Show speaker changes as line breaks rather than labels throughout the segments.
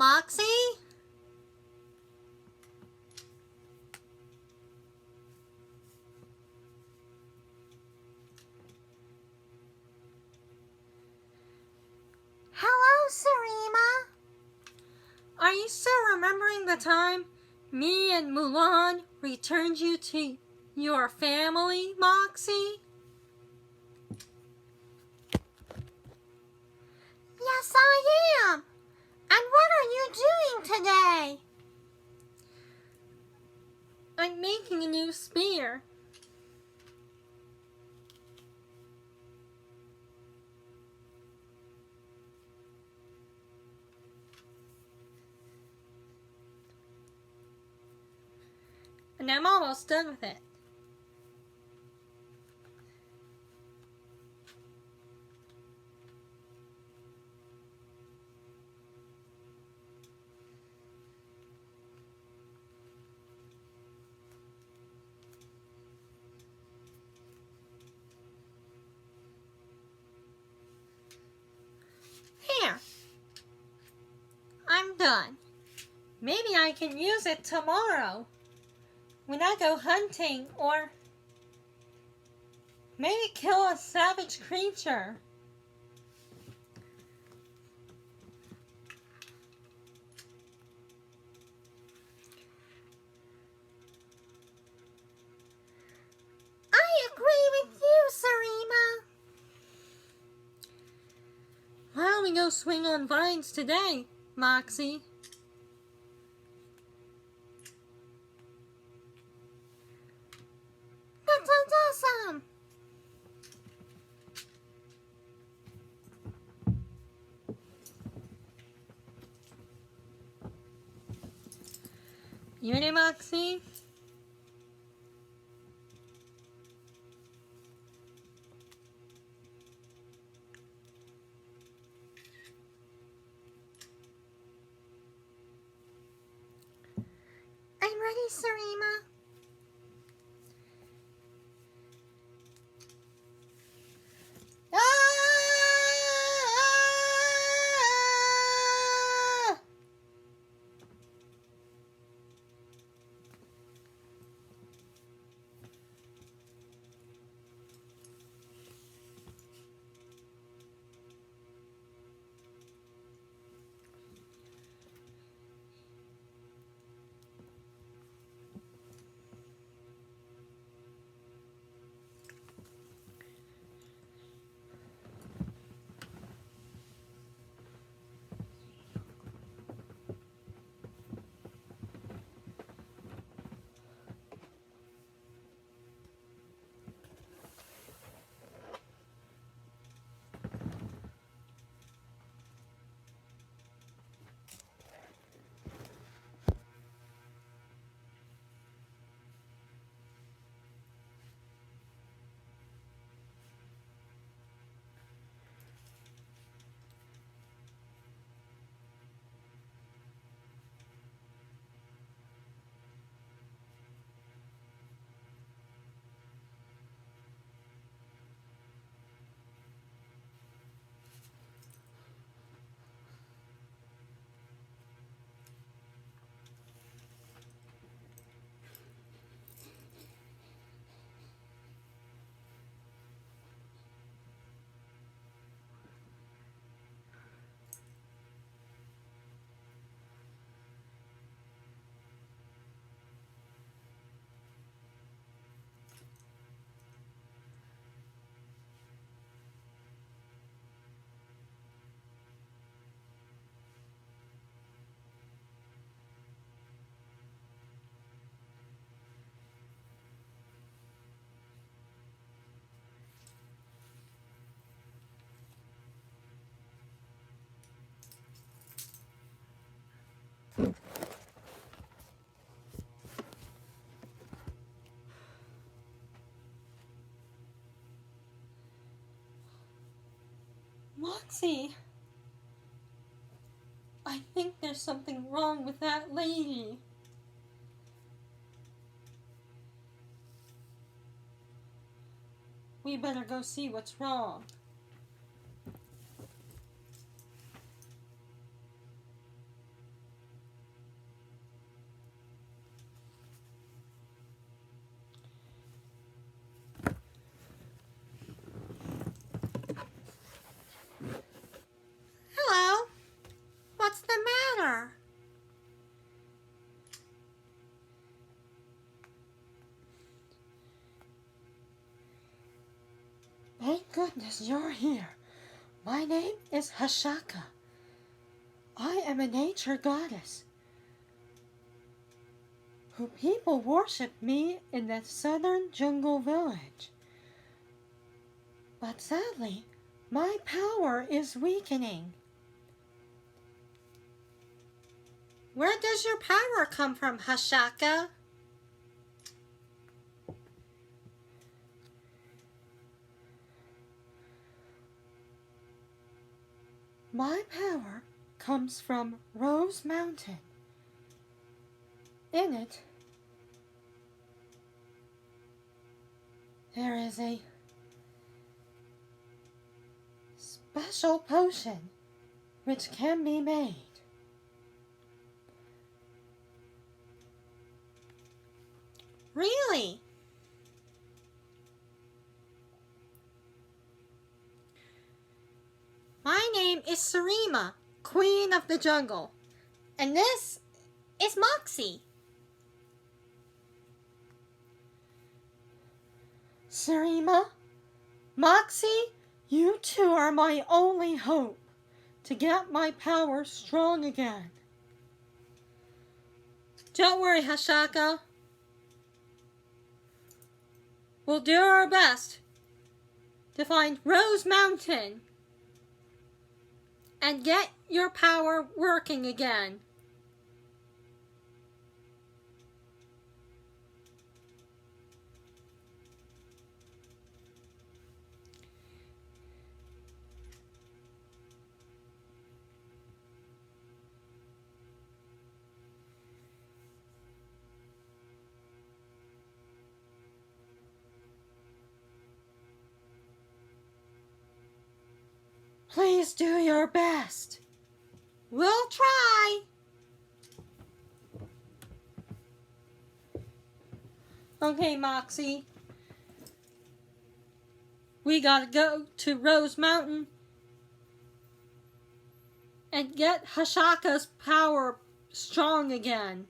Moxie?
Hello, Sarima.
Are you still remembering the time me and Mulan returned you to your family, Moxie?
Yes, I am. And what are you doing today?
I'm making a new spear. And I'm almost done with it. Here. I'm done. Maybe I can use it tomorrow when I go hunting, or maybe kill a savage creature.
I agree with you, Sarima.
Why don't we go swing on vines today, Moxie?
That sounds awesome.
You ready, Moxie?
I'm ready, Sarima.
Moxie, I think there's something wrong with that lady. We better go see what's wrong. goodness you're here. My name is Hashaka. I am a nature goddess who people worship me in the southern jungle village. But sadly, my power is weakening. Where does your power come from, Hashaka? My power comes from Rose Mountain. In it, there is a special potion which can be made. Really? My name is Sarima, Queen of the Jungle. And this is Moxie. Sarima, Moxie, you two are my only hope to get my power strong again. Don't worry, Hashaka. We'll do our best to find Rose Mountain and get your power working again. Please do your best. We'll try. Okay, Moxie. We gotta go to Rose Mountain and get Hashaka's power strong again.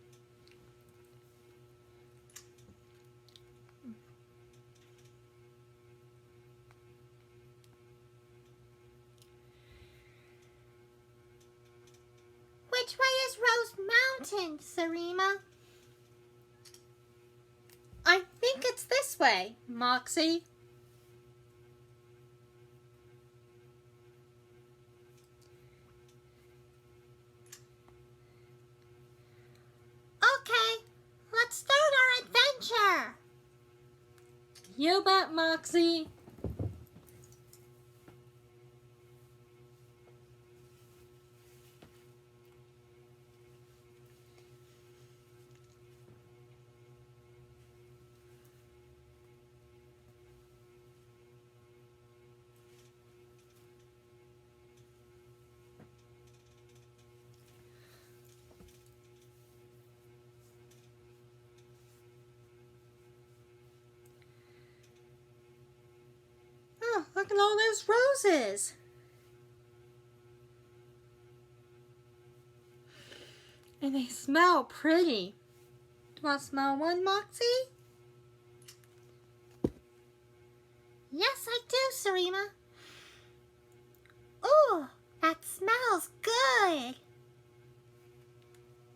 Which way is Rose Mountain, Sarima?
I think it's this way, Moxie.
Okay, let's start our adventure.
You bet, Moxie. Oh, look at all those roses. And they smell pretty. Do you want to smell one, Moxie?
Yes, I do, Sarima. Ooh, that smells good.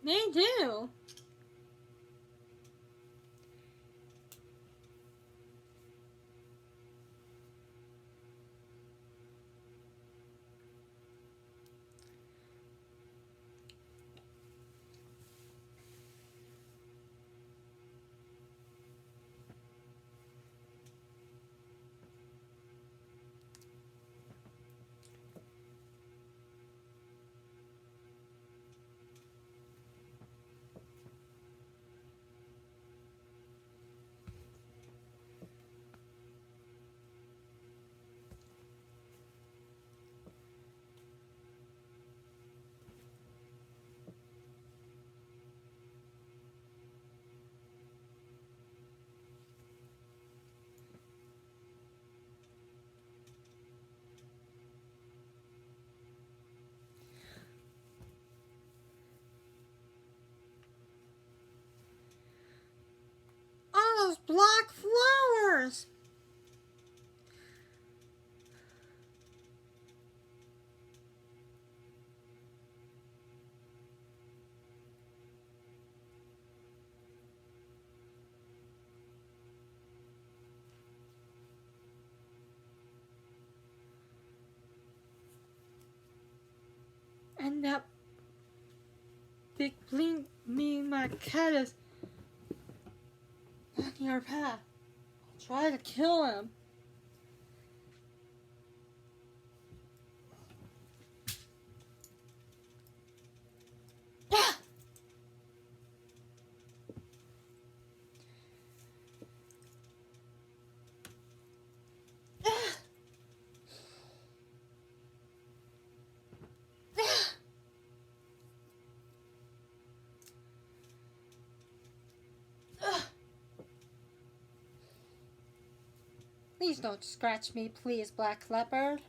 They do. And that big blink me my cat is blocking our path. I'll try to kill him. Please don't scratch me, please, Black Leopard.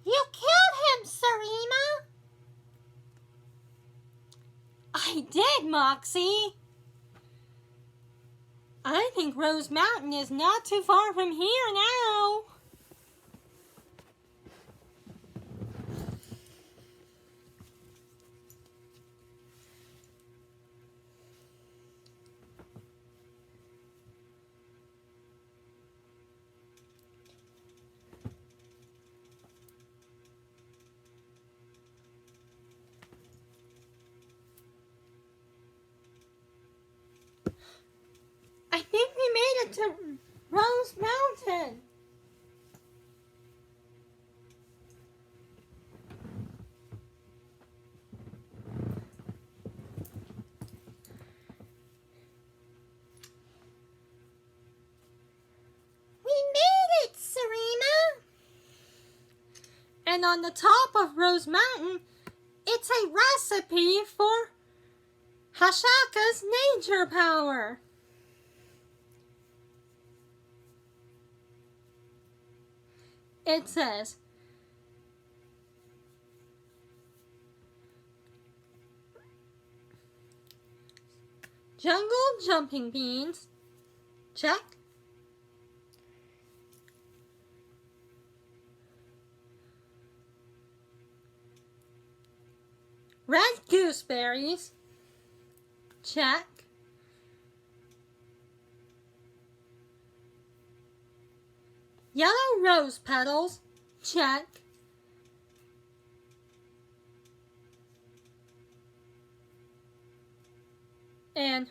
You killed him, Sarima!
I did, Moxie. I think Rose Mountain is not too far from here now. I think we made it to Rose Mountain.
We made it, Sarima!
And on the top of Rose Mountain, it's a recipe for Hashaka's nature power. It says, jungle jumping beans, check. Red gooseberries, check. Yellow rose petals, check. And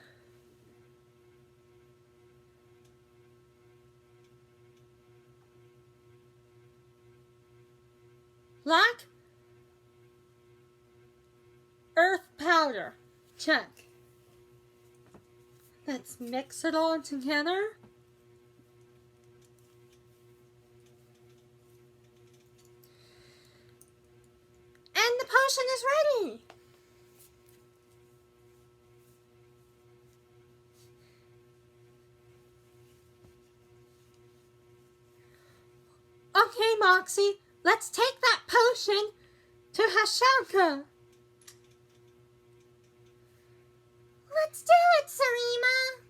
black earth powder, check. Let's mix it all together. And the potion is ready. Okay, Moxie, let's take that potion to Hashaka.
Let's do it, Sarima!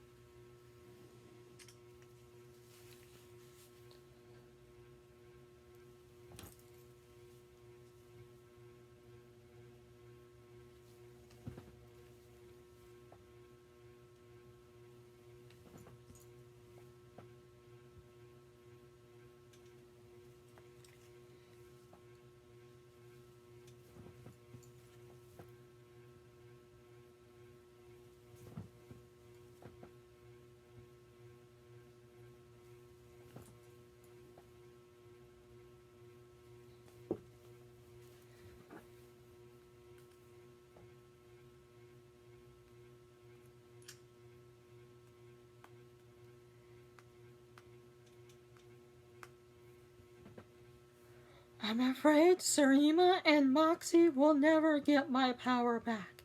I'm afraid Sarima and Moxie will never get my power back.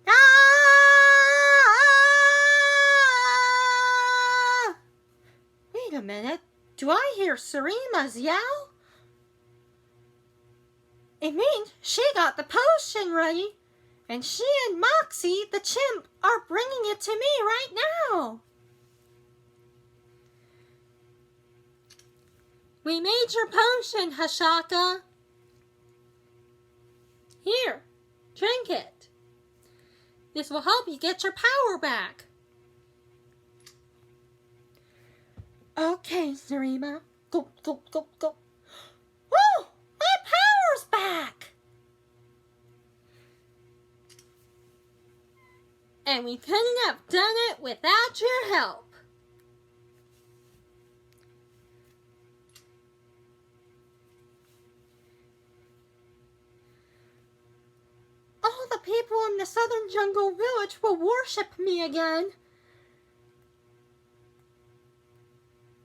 Ah!
Wait a minute. Do I hear Sarima's yell? It means she got the potion ready, and she and Moxie, the chimp, are bringing it to me right now. We made your potion, Hashaka. Here, drink it. This will help you get your power back. Okay, Sarima. Go, go, go, go.
Woo! My power's back!
And we couldn't have done it without your help. All the people in the southern jungle village will worship me again.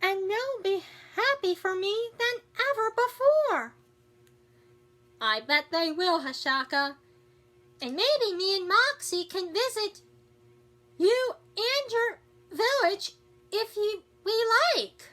And they'll be happy for me than ever before. I bet they will, Hashaka. And maybe me and Moxie can visit you and your village if we like.